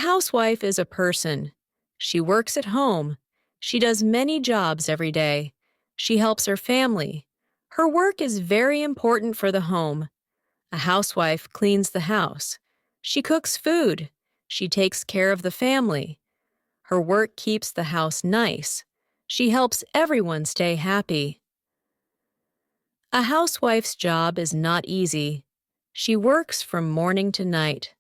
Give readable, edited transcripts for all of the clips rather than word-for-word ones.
housewife is a person. She works at home. She does many jobs every day. She helps her family. Her work is very important for the home. A housewife cleans the house. She cooks food. She takes care of the family. Her work keeps the house nice. She helps everyone stay happy. A housewife's job is not easy. She works from morning to night.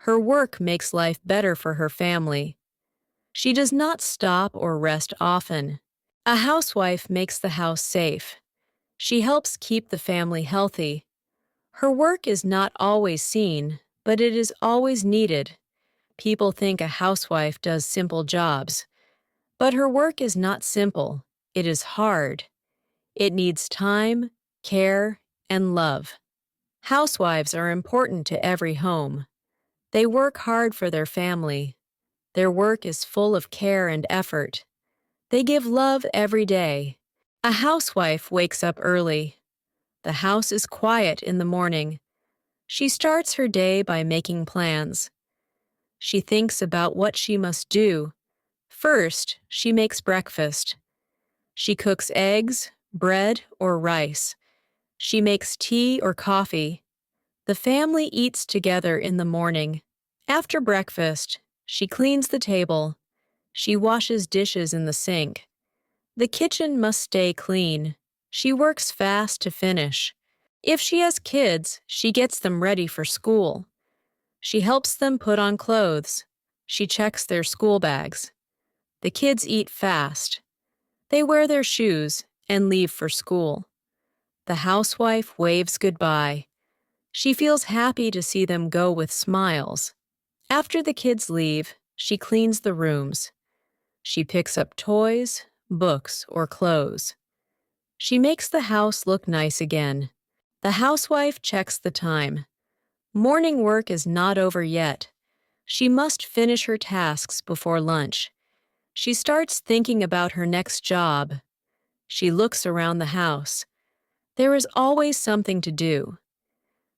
Her work makes life better for her family. She does not stop or rest often. A housewife makes the house safe. She helps keep the family healthy. Her work is not always seen, but it is always needed. People think a housewife does simple jobs. But her work is not simple. It is hard. It needs time, care, and love. Housewives are important to every home. They work hard for their family. Their work is full of care and effort. They give love every day. A housewife wakes up early. The house is quiet in the morning. She starts her day by making plans. She thinks about what she must do. First, she makes breakfast. She cooks eggs, bread, or rice. She makes tea or coffee. The family eats together in the morning. After breakfast, she cleans the table. She washes dishes in the sink. The kitchen must stay clean. She works fast to finish. If she has kids, she gets them ready for school. She helps them put on clothes. She checks their school bags. The kids eat fast. They wear their shoes and leave for school. The housewife waves goodbye. She feels happy to see them go with smiles. After the kids leave, she cleans the rooms. She picks up toys, books, or clothes. She makes the house look nice again. The housewife checks the time. Morning work is not over yet. She must finish her tasks before lunch. She starts thinking about her next job. She looks around the house. There is always something to do.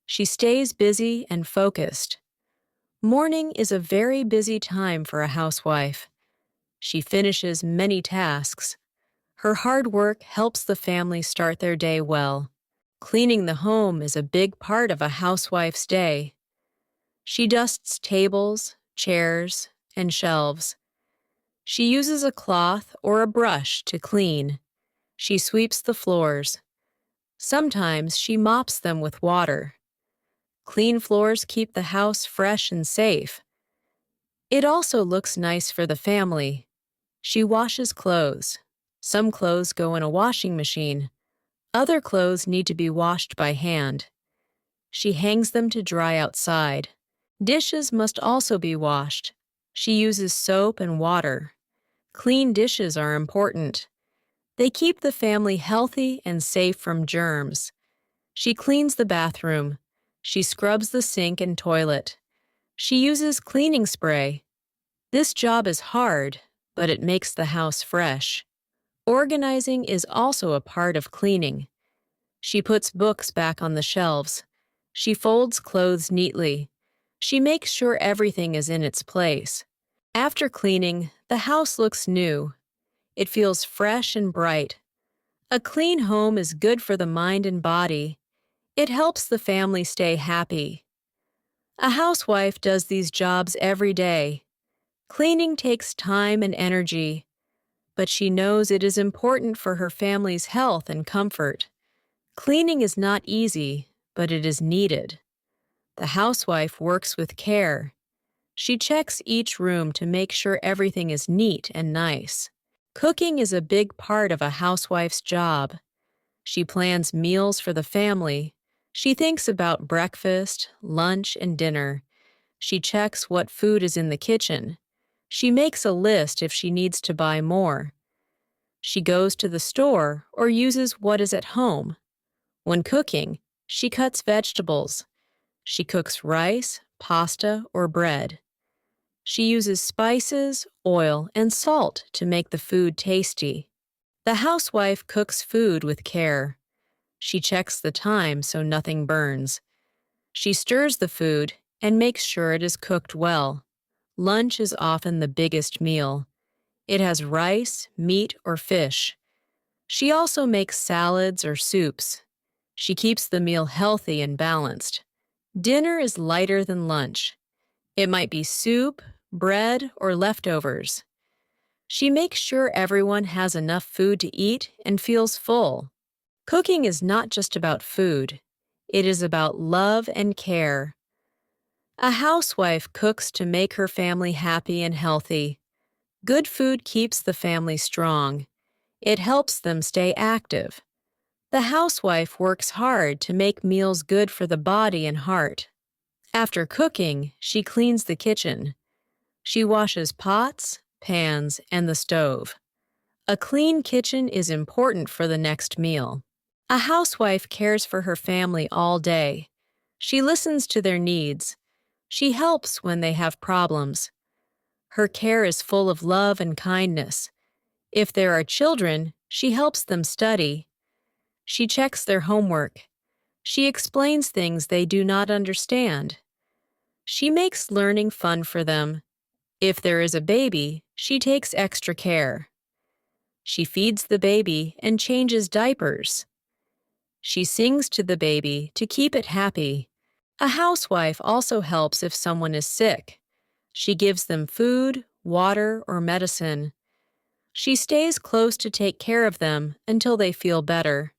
She stays busy and focused. Morning is a very busy time for a housewife. She finishes many tasks. Her hard work helps the family start their day well. Cleaning the home is a big part of a housewife's day. She dusts tables, chairs, and shelves. She uses a cloth or a brush to clean. She sweeps the floors. Sometimes she mops them with water. Clean floors keep the house fresh and safe. It also looks nice for the family. She washes clothes. Some clothes go in a washing machine. Other clothes need to be washed by hand. She hangs them to dry outside. Dishes must also be washed. She uses soap and water. Clean dishes are important. They keep the family healthy and safe from germs. She cleans the bathroom. She scrubs the sink and toilet. She uses cleaning spray. This job is hard, but it makes the house fresh. Organizing is also a part of cleaning. She puts books back on the shelves. She folds clothes neatly. She makes sure everything is in its place. After cleaning, the house looks new. It feels fresh and bright. A clean home is good for the mind and body. It helps the family stay happy. A housewife does these jobs every day. Cleaning takes time and energy, but she knows it is important for her family's health and comfort. Cleaning is not easy, but it is needed. The housewife works with care. She checks each room to make sure everything is neat and nice. Cooking is a big part of a housewife's job. She plans meals for the family. She thinks about breakfast, lunch, and dinner. She checks what food is in the kitchen. She makes a list if she needs to buy more. She goes to the store or uses what is at home. When cooking, she cuts vegetables. She cooks rice, pasta, or bread. She uses spices, oil, and salt to make the food tasty. The housewife cooks food with care. She checks the time so nothing burns. She stirs the food and makes sure it is cooked well. Lunch is often the biggest meal. It has rice, meat, or fish. She also makes salads or soups. She keeps the meal healthy and balanced. Dinner is lighter than lunch. It might be soup, bread, or leftovers. She makes sure everyone has enough food to eat and feels full. Cooking is not just about food. It is about love and care. A housewife cooks to make her family happy and healthy. Good food keeps the family strong. It helps them stay active. The housewife works hard to make meals good for the body and heart. After cooking, she cleans the kitchen. She washes pots, pans, and the stove. A clean kitchen is important for the next meal. A housewife cares for her family all day. She listens to their needs. She helps when they have problems. Her care is full of love and kindness. If there are children, she helps them study. She checks their homework. She explains things they do not understand. She makes learning fun for them. If there is a baby, she takes extra care. She feeds the baby and changes diapers. She sings to the baby to keep it happy. A housewife also helps if someone is sick. She gives them food, water, or medicine. She stays close to take care of them until they feel better.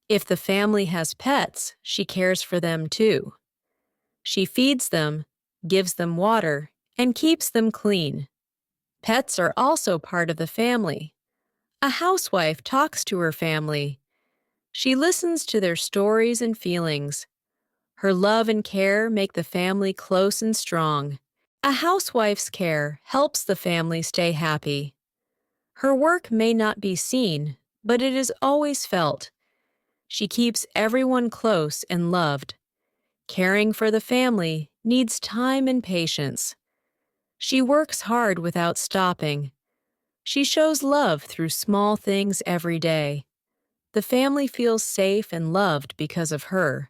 If the family has pets, she cares for them too. She feeds them, gives them water, and keeps them clean. Pets are also part of the family. A housewife talks to her family. She listens to their stories and feelings. Her love and care make the family close and strong. A housewife's care helps the family stay happy. Her work may not be seen, but it is always felt. She keeps everyone close and loved. Caring for the family needs time and patience. She works hard without stopping. She shows love through small things every day. The family feels safe and loved because of her.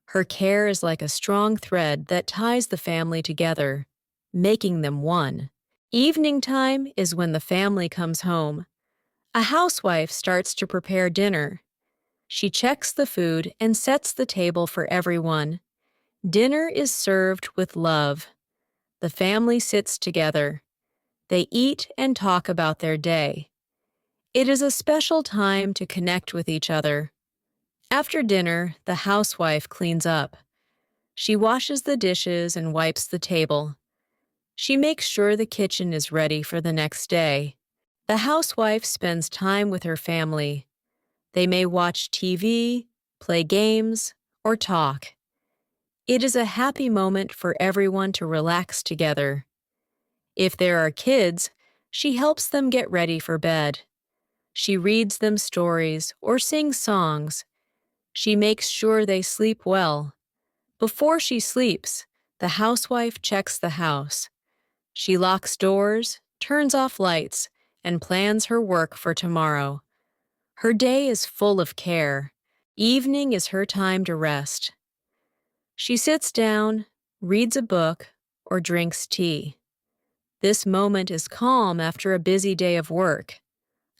Her care is like a strong thread that ties the family together, making them one. Evening time is when the family comes home. A housewife starts to prepare dinner. She checks the food and sets the table for everyone. Dinner is served with love. The family sits together. They eat and talk about their day. It is a special time to connect with each other. After dinner, the housewife cleans up. She washes the dishes and wipes the table. She makes sure the kitchen is ready for the next day. The housewife spends time with her family. They may watch TV, play games, or talk. It is a happy moment for everyone to relax together. If there are kids, she helps them get ready for bed. She reads them stories or sings songs. She makes sure they sleep well. Before she sleeps, the housewife checks the house. She locks doors, turns off lights, and plans her work for tomorrow. Her day is full of care. Evening is her time to rest. She sits down, reads a book, or drinks tea. This moment is calm after a busy day of work.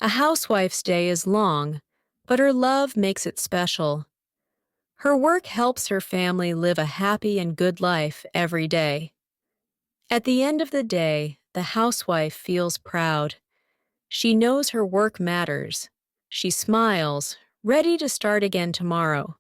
A housewife's day is long, but her love makes it special. Her work helps her family live a happy and good life every day. At the end of the day, the housewife feels proud. She knows her work matters. She smiles, ready to start again tomorrow.